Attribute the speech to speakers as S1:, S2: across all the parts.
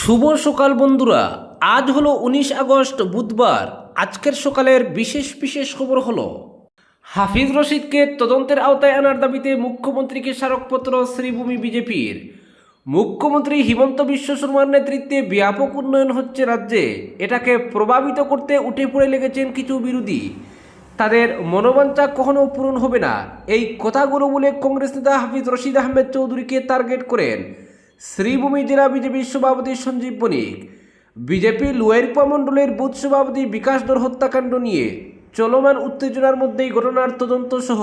S1: শুভ সকাল বন্ধুরা। আজ হলো 19 আগস্ট বুধবার। আজকের সকালের বিশেষ বিশেষ খবর হলো হাফিজ রশিদকে তদন্তের আওতায় আনার দাবিতে মুখ্যমন্ত্রীকে স্মারকপত্র শ্রীভূমি বিজেপির। মুখ্যমন্ত্রী হিমন্ত বিশ্ব শর্মার নেতৃত্বে ব্যাপক উন্নয়ন হচ্ছে রাজ্যে, এটাকে প্রভাবিত করতে উঠে পড়ে লেগেছেন কিছু বিরোধী। তাদের মনোবাঞ্ছা কখনো পূরণ হবে না, এই কথাগুলো বলে কংগ্রেস নেতা হাফিজ রশিদ আহমেদ চৌধুরীকে টার্গেট করেন শ্রীভূমি জেলা বিজেপির সভাপতি সঞ্জীব বণিক। বিজেপি লোয়ারপা মণ্ডলের বুথ সভাপতি বিকাশ দর হত্যাকাণ্ড নিয়ে চলমান উত্তেজনার মধ্যেই ঘটনার তদন্ত সহ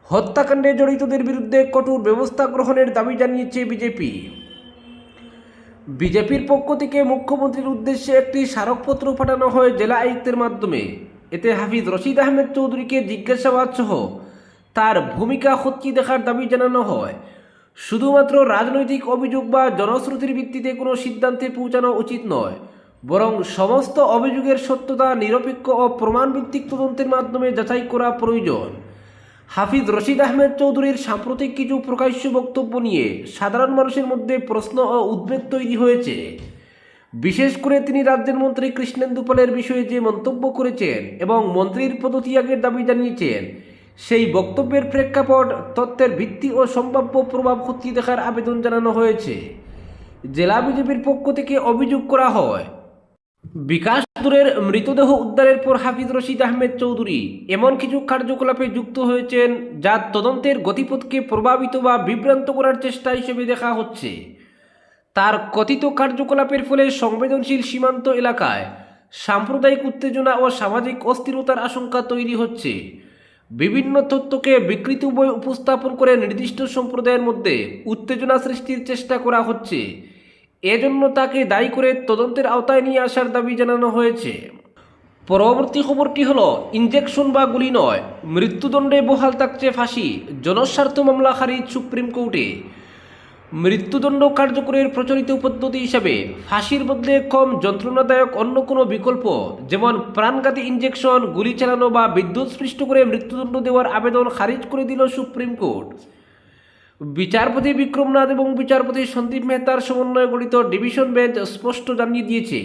S1: হত্যাকাণ্ডে জড়িতদের বিরুদ্ধে কঠোর ব্যবস্থা গ্রহণের দাবি জানিয়েছে বিজেপি। বিজেপির পক্ষ থেকে মুখ্যমন্ত্রীর উদ্দেশ্যে একটি স্মারকপত্র পাঠানো হয় জেলা আয়ুক্তের মাধ্যমে। এতে হাফিজ রশিদ আহমেদ চৌধুরীকে জিজ্ঞাসাবাদ সহ তার ভূমিকা খতিয়ে দেখার দাবি জানানো হয়। শুধুমাত্র রাজনৈতিক অভিযোগ বা জনশ্রুতির ভিত্তিতে কোনো সিদ্ধান্তে পৌঁছানো উচিত নয়, বরং সমস্ত অভিযোগের সত্যতা নিরপেক্ষ ও প্রমাণভিত্তিক তদন্তের মাধ্যমে যাচাই করা প্রয়োজন। হাফিজ রশিদ আহমেদ চৌধুরীর সাম্প্রতিক কিছু প্রকাশ্য বক্তব্য নিয়ে সাধারণ মানুষের মধ্যে প্রশ্ন ও উদ্বেগ তৈরি হয়েছে। বিশেষ করে তিনি রাজ্যের মন্ত্রী কৃষ্ণেন্দু পালের বিষয়ে যে মন্তব্য করেছেন এবং মন্ত্রীর পদত্যাগের দাবি জানিয়েছেন, সেই বক্তব্যের প্রেক্ষাপট, তথ্যের ভিত্তি ও সম্ভাব্য প্রভাব খতিয়ে দেখার আবেদন জানানো হয়েছে। জেলা বিজেপির পক্ষ থেকে অভিযোগ করা হয়, বিকাশ দূরের মৃতদেহ উদ্ধারের পর হাফিজ রশিদ আহমেদ চৌধুরী এমন কিছু কার্যকলাপে যুক্ত হয়েছেন যা তদন্তের গতিপথকে প্রভাবিত বা বিভ্রান্ত করার চেষ্টা হিসেবে দেখা হচ্ছে। তার কথিত কার্যকলাপের ফলে সংবেদনশীল সীমান্ত এলাকায় সাম্প্রদায়িক উত্তেজনা ও সামাজিক অস্থিরতার আশঙ্কা তৈরি হচ্ছে। বিভিন্ন তথ্যকে বিকৃত উপায় উপস্থাপন করে নির্দিষ্ট সম্প্রদায়ের মধ্যে উত্তেজনা সৃষ্টির চেষ্টা করা হচ্ছে। এজন্য তাকে দায়ী করে তদন্তের আওতায় নিয়ে আসার দাবি জানানো হয়েছে। পরবর্তী খবরটি হলো, ইনজেকশন বা গুলি নয়, মৃত্যুদণ্ডে বহাল থাকছে ফাঁসি, জনস্বার্থ মামলা খারিজ সুপ্রিম কোর্টে। মৃত্যুদণ্ড কার্যকরের প্রচলিত পদ্ধতি হিসাবে ফাঁসির মধ্যে কম যন্ত্রণাদায়ক অন্য কোনো বিকল্প, যেমন প্রাণঘাতী ইনজেকশন, গুলি চালানো বা বিদ্যুৎস্পৃষ্ট করে মৃত্যুদণ্ড দেওয়ার আবেদন খারিজ করে দিল সুপ্রিম কোর্ট। বিচারপতি বিক্রমনাথ এবং বিচারপতি সন্দীপ মেহতার সমন্বয়ে গঠিত ডিভিশন বেঞ্চ স্পষ্ট জানিয়ে দিয়েছে,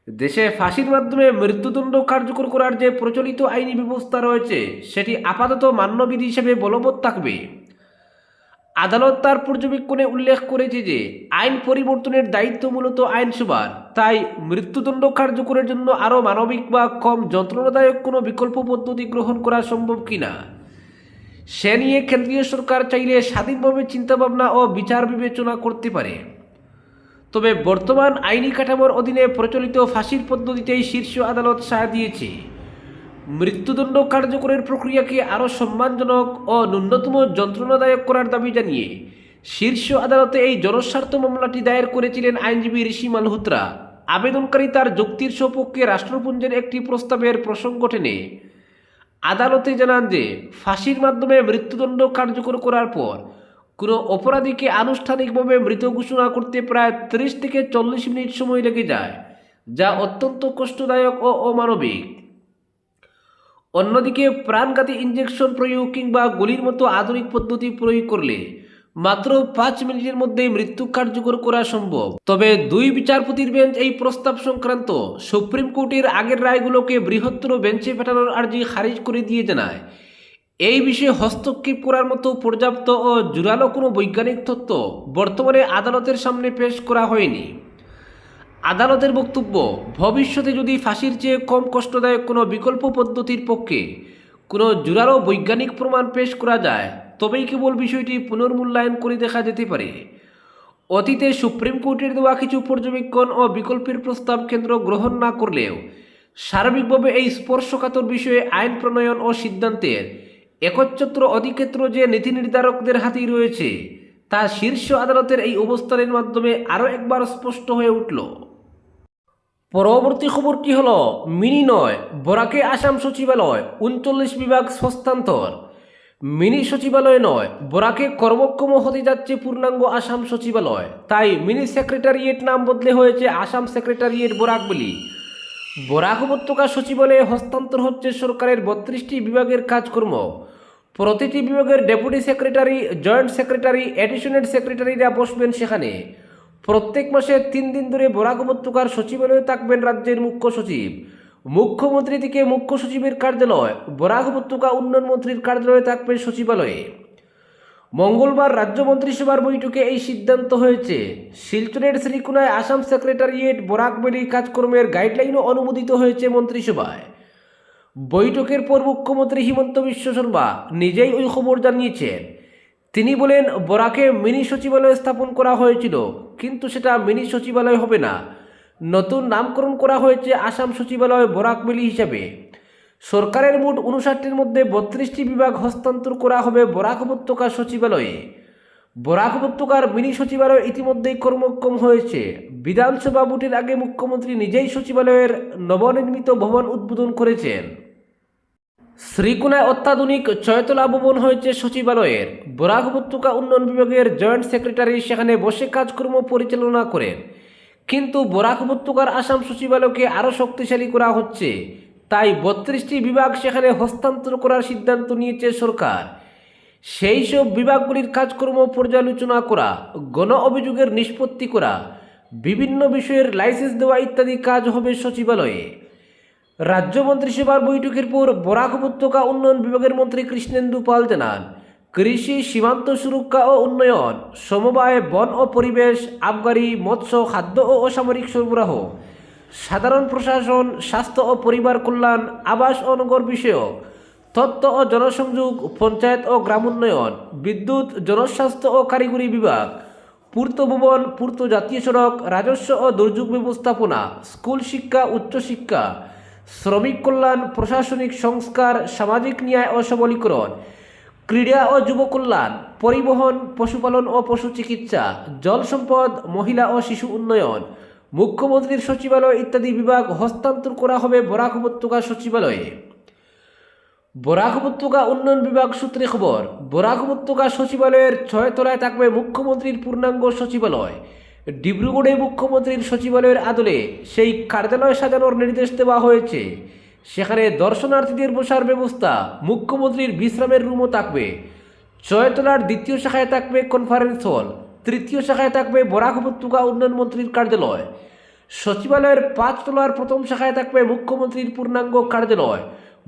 S1: দেশে ফাঁসির মাধ্যমে মৃত্যুদণ্ড কার্যকর করার যে প্রচলিত আইনি ব্যবস্থা রয়েছে সেটি আপাতত মান্যবিধি হিসেবে বলবৎ থাকবে। আদালত তার পর্যবেক্ষণে উল্লেখ করেছে যে আইন পরিবর্তনের দায়িত্ব মূলত আইনসভার, তাই মৃত্যুদণ্ড কার্যকরের জন্য আরও মানবিক বা কম যন্ত্রণাদায়ক কোনো বিকল্প পদ্ধতি গ্রহণ করা সম্ভব কিনা সে নিয়ে কেন্দ্রীয় সরকার চাইলে স্বাধীনভাবে চিন্তাভাবনা ও বিচার বিবেচনা করতে পারে। তবে বর্তমান আইনি কাঠামোর অধীনে প্রচলিত ফাঁসির পদ্ধতিতেই শীর্ষ আদালত সায় দিয়েছে। মৃত্যুদণ্ড কার্যকরের প্রক্রিয়াকে আরও সম্মানজনক ও ন্যূনতম যন্ত্রণাদায়ক করার দাবি জানিয়ে শীর্ষ আদালতে এই জনস্বার্থ মামলাটি দায়ের করেছিলেন আইনজীবী ঋষি মালহোত্রা। আবেদনকারী তার যুক্তির সপক্ষে রাষ্ট্রপুঞ্জের একটি প্রস্তাবের প্রসঙ্গ টেনে আদালতে জানান যে ফাঁসির মাধ্যমে মৃত্যুদণ্ড কার্যকর করার পর কোনো অপরাধীকে আনুষ্ঠানিকভাবে মৃত ঘোষণা করতে প্রায় 30 থেকে 40 মিনিট সময় লেগে যায়, যা অত্যন্ত কষ্টদায়ক ও অমানবিক। অন্যদিকে প্রাণঘাতী ইনজেকশন প্রয়োগ কিংবা গুলির মতো আধুনিক পদ্ধতি প্রয়োগ করলে মাত্র 5 মিনিটের মধ্যেই মৃত্যু কার্যকর করা সম্ভব। তবে দুই বিচারপতির বেঞ্চ এই প্রস্তাব সংক্রান্ত সুপ্রিম কোর্টের আগের রায়গুলোকে বৃহত্তর বেঞ্চে পাঠানোর আর্জি খারিজ করে দিয়ে জানায়, এই বিষয়ে হস্তক্ষেপ করার মতো পর্যাপ্ত ও জোরালো কোনো বৈজ্ঞানিক তথ্য বর্তমানে আদালতের সামনে পেশ করা হয়নি। আদালতের বক্তব্য, ভবিষ্যতে যদি ফাঁসির চেয়ে কম কষ্টদায়ক কোনো বিকল্প পদ্ধতির পক্ষে কোনো জোরালো বৈজ্ঞানিক প্রমাণ পেশ করা যায় তবেই কেবল বিষয়টি পুনর্মূল্যায়ন করে দেখা যেতে পারে। অতীতে সুপ্রিম কোর্টের দেওয়া কিছু পর্যবেক্ষণ ও বিকল্পের প্রস্তাব কেন্দ্র গ্রহণ না করলেও সার্বিকভাবে এই স্পর্শকাতর বিষয়ে আইন প্রণয়ন ও সিদ্ধান্তের একচ্ছত্র অধিক্ষেত্র যে নীতি নির্ধারকদের হাতেই রয়েছে তা শীর্ষ আদালতের এই অবস্থানের মাধ্যমে আরও একবার স্পষ্ট হয়ে উঠল। পরবর্তী খবরটি হল, মিনি নয়, বরাকে আসাম সচিবালয়, 39 বিভাগ হস্তান্তর। মিনি সচিবালয় নয়, বরাকে কর্মক্ষম হতে যাচ্ছে পূর্ণাঙ্গ আসাম সচিবালয়, তাই মিনি সেক্রেটারিয়েট নাম বদলে হয়েছে আসাম সেক্রেটারিয়েট বরাক বলি। বরাক উপত্যকা সচিবালয়ে হস্তান্তর হচ্ছে সরকারের 32টি বিভাগের কাজকর্ম। প্রতিটি বিভাগের deputy secretary, joint secretary, additional সেক্রেটারিরা বসবেন সেখানে। প্রত্যেক মাসে 3 দিন ধরে বরাক উপত্যকার সচিবালয়ে থাকবেন রাজ্যের মুখ্য সচিব। মুখ্যমন্ত্রী থেকে মুখ্য সচিবের কার্যালয়, বরাক উপত্যকা উন্নয়ন মন্ত্রীর কার্যালয়ে থাকবে সচিবালয়ে। মঙ্গলবার রাজ্য মন্ত্রিসভার বৈঠকে এই সিদ্ধান্ত হয়েছে। শিলচরের শ্রীকুনায় আসাম সেক্রেটারিয়েট বরাক ভ্যালি কাজকর্মের গাইডলাইনও অনুমোদিত হয়েছে মন্ত্রিসভায়। বৈঠকের পর মুখ্যমন্ত্রী হিমন্ত বিশ্ব শর্মা নিজেই ওই খবর জানিয়েছেন। তিনি বলেন, বরাকে মিনি সচিবালয় স্থাপন করা হয়েছিল, কিন্তু সেটা মিনি সচিবালয় হবে না। নতুন নামকরণ করা হয়েছে আসাম সচিবালয় বরাক ভ্যালি হিসাবে। সরকারের মোট 59-টির মধ্যে 32টি বিভাগ হস্তান্তর করা হবে বরাক উপত্যকা সচিবালয়ে। বরাক উপত্যকার মিনি সচিবালয় ইতিমধ্যেই কর্মক্ষম হয়েছে। বিধানসভা ভোটের আগে মুখ্যমন্ত্রী নিজেই সচিবালয়ের নবনির্মিত ভবন উদ্বোধন করেছেন। শ্রীকুনায় অত্যাধুনিক 6তলা ভবন হয়েছে সচিবালয়ের। বরাক উপত্যকা উন্নয়ন বিভাগের জয়েন্ট সেক্রেটারি সেখানে বসে কাজকর্ম পরিচালনা করেন। কিন্তু বরাক উপত্যকার আসাম সচিবালয়কে আরও শক্তিশালী করা হচ্ছে, তাই 32টি বিভাগ সেখানে হস্তান্তর করার সিদ্ধান্ত নিয়েছে সরকার। সেই সব বিভাগগুলির কাজকর্ম পর্যালোচনা করা, গণ অভিযোগের নিষ্পত্তি করা, বিভিন্ন বিষয়ের লাইসেন্স দেওয়া ইত্যাদি কাজ হবে সচিবালয়ে। রাজ্য মন্ত্রিসভার বৈঠকের পর বরাক উপত্যকা উন্নয়ন বিভাগের মন্ত্রী কৃষ্ণেন্দু পাল জানান, কৃষি, সীমান্ত সুরক্ষা ও উন্নয়ন, সমবায়, বন ও পরিবেশ, আবগারি, মৎস্য, খাদ্য ও অসামরিক সরবরাহ, সাধারণ প্রশাসন, স্বাস্থ্য ও পরিবার কল্যাণ, আবাস ও নগর বিষয়ক, তথ্য ও জনসংযোগ, পঞ্চায়েত ও গ্রাম উন্নয়ন, বিদ্যুৎ, জনস্বাস্থ্য ও কারিগরি বিভাগ, পূর্ত ভবন, পূর্ত জাতীয় সড়ক, রাজস্ব ও দুর্যোগ ব্যবস্থাপনা, স্কুল শিক্ষা, উচ্চশিক্ষা, শ্রমিক কল্যাণ, প্রশাসনিক সংস্কার, সামাজিক ন্যায় ও সবলীকরণ, ক্রীড়া ও যুব কল্যাণ, পরিবহন, পশুপালন ও পশু চিকিৎসা, জল সম্পদ, মহিলা ও শিশু উন্নয়ন, মুখ্যমন্ত্রীর সচিবালয় ইত্যাদি বিভাগ হস্তান্তর করা হবে বরাক উপত্যকা সচিবালয়ে। বরাক উপত্যকা উন্নয়ন বিভাগ সূত্রে খবর, বরাক উপত্যকা সচিবালয়ের 6 তলায় থাকবে মুখ্যমন্ত্রীর পূর্ণাঙ্গ সচিবালয়। ডিব্রুগড়ে মুখ্যমন্ত্রীর সচিবালয়ের আদলে সেই কার্যালয় সাজানোর নির্দেশ দেওয়া হয়েছে। সেখানে দর্শনার্থীদের বসার ব্যবস্থা, মুখ্যমন্ত্রীর বিশ্রামের রুমও থাকবে। 6 তলার 2য় শাখায় থাকবে কনফারেন্স হল, 3য় শাখায় থাকবে বরাক উপত্যকা উন্নয়ন মন্ত্রীর কার্যালয়। সচিবালয়ের 5 তলার 1ম শাখায় থাকবে মুখ্যমন্ত্রীর পূর্ণাঙ্গ কার্যালয়।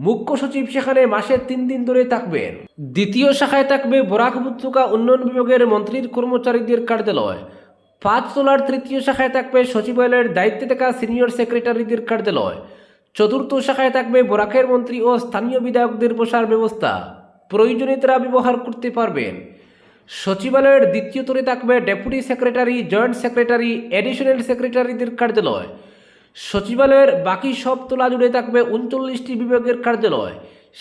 S1: মুখ্য সচিব সেখানে মাসে 3 দিন ধরে থাকবেন। 2য় শাখায় থাকবে বরাক উপত্যকা উন্নয়ন বিভাগের মন্ত্রীর কর্মচারীদের কার্যালয়। 5 তলার 3য় শাখায় থাকবে সচিবালয়ের দায়িত্বে থাকা সিনিয়র সেক্রেটারিদের কার্যালয়। 4র্থ শাখায় থাকবে বরাকের মন্ত্রী ও স্থানীয় বিধায়কদের বসার ব্যবস্থা, প্রয়োজনে তারা ব্যবহার করতে পারবেন। সচিবালয়ের 2য় তলে থাকবে deputy secretary, joint secretary, additional সেক্রেটারিদের কার্যালয়। সচিবালয়ের বাকি সব তলা জুড়ে থাকবে 39টি বিভাগের কার্যালয়।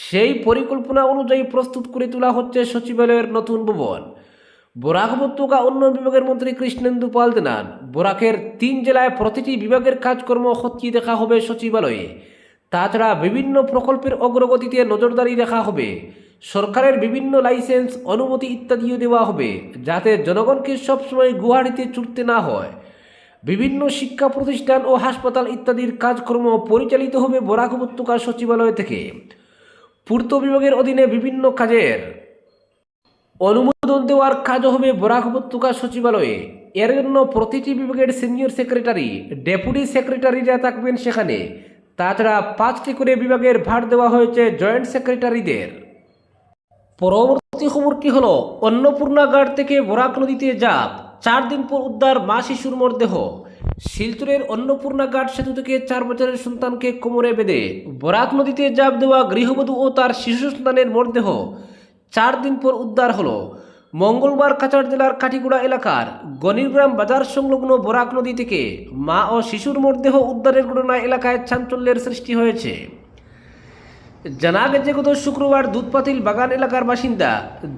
S1: সেই পরিকল্পনা অনুযায়ী প্রস্তুত করে তোলা হচ্ছে সচিবালয়ের নতুন ভবন। বরাক উপত্যকা উন্নয়ন বিভাগের মন্ত্রী কৃষ্ণেন্দু পাল জানান, বরাকের 3 জেলায় প্রতিটি বিভাগের কাজকর্ম খতিয়ে দেখা হবে সচিবালয়ে। তাছাড়া বিভিন্ন প্রকল্পের অগ্রগতিতে নজরদারি রাখা হবে। সরকারের বিভিন্ন লাইসেন্স, অনুমতি ইত্যাদিও দেওয়া হবে, যাতে জনগণকে সবসময় গুয়াহাটিতে ছুটতে না হয়। বিভিন্ন শিক্ষা প্রতিষ্ঠান ও হাসপাতাল ইত্যাদির কাজকর্ম পরিচালিত হবে বরাক উপত্যকা সচিবালয় থেকে। পূর্ত বিভাগের অধীনে বিভিন্ন কাজের অনুমোদন দেওয়ার কাজও হবে বরাক উপত্যকা সচিবালয়ে। এর জন্য প্রতিটি বিভাগের সিনিয়র সেক্রেটারি, ডেপুটি সেক্রেটারিরা থাকবেন সেখানে। তাছাড়া 5টি করে বিভাগের ভার দেওয়া হয়েছে জয়েন্ট সেক্রেটারিদের। পরবর্তী খবরটি হলো, অন্নপূর্ণা ঘাট থেকে বরাক নদীতে ঝাঁপ, 4 দিন পর উদ্ধার মা শিশুর মরদেহ। শিলচরের অন্নপূর্ণা ঘাট সেতু থেকে 4 বছরের সন্তানকে কোমরে বেঁধে বরাক নদীতে ঝাঁপ দেওয়া গৃহবধূ ও তার শিশু সন্তানের মরদেহ 4 দিন পর উদ্ধার হলো। মঙ্গলবার কাছাড় জেলার কাঠিগুড়া এলাকার গণিরগ্রাম বাজার সংলগ্ন বরাক নদী থেকে মা ও শিশুর মরদেহ উদ্ধারের ঘটনায় এলাকায় চাঞ্চল্যের সৃষ্টি হয়েছে। জানা গেছে, গত শুক্রবার দুধপাতিল বাগান এলাকার বাসিন্দা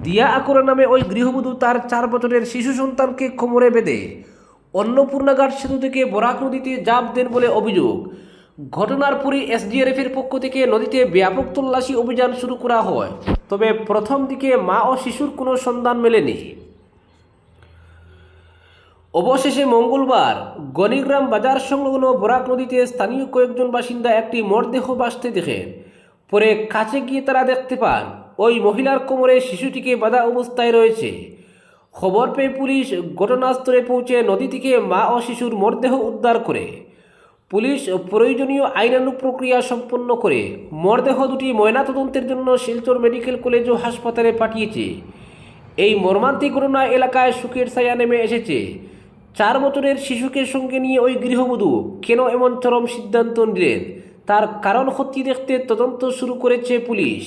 S1: দিয়া আকরা নামে ওই গৃহবধূ তার 4 বছরের শিশু সন্তানকে কোমরে বেঁধে অন্নপূর্ণা ঘাট সেতু থেকে বরাক নদীতে ঝাঁপ দেন বলে অভিযোগ। ঘটনার পরই এসডিআরএফের পক্ষ থেকে নদীতে ব্যাপক তল্লাশি অভিযান শুরু করা হয়, তবে প্রথম দিকে মা ও শিশুর কোনো সন্ধান মেলেনি। অবশেষে মঙ্গলবার গণিগ্রাম বাজার সংলগ্ন বরাক নদীতে স্থানীয় কয়েকজন বাসিন্দা একটি মরদেহ ভাসতে দেখেন। পরে কাছে গিয়ে তারা দেখতে পান ওই মহিলার কোমরে শিশুটিকে বাঁধা অবস্থায় রয়েছে। খবর পেয়ে পুলিশ ঘটনাস্থলে পৌঁছে নদী থেকে মা ও শিশুর মরদেহ উদ্ধার করে পুলিশ প্রয়োজনীয় আইনানুগ প্রক্রিয়া সম্পন্ন করে মরদেহ দুটি ময়নাতদন্তের জন্য শিলচর মেডিকেল কলেজ ও হাসপাতালে পাঠিয়েছে। এই মর্মান্তিক ঘটনা এলাকায় শোকের ছায়া নেমে এসেছে। 4 বছরের শিশুকে সঙ্গে নিয়ে ওই গৃহবধূ কেন এমন চরম সিদ্ধান্ত নিলেন তার কারণ খতিয়ে দেখতে তদন্ত শুরু করেছে পুলিশ।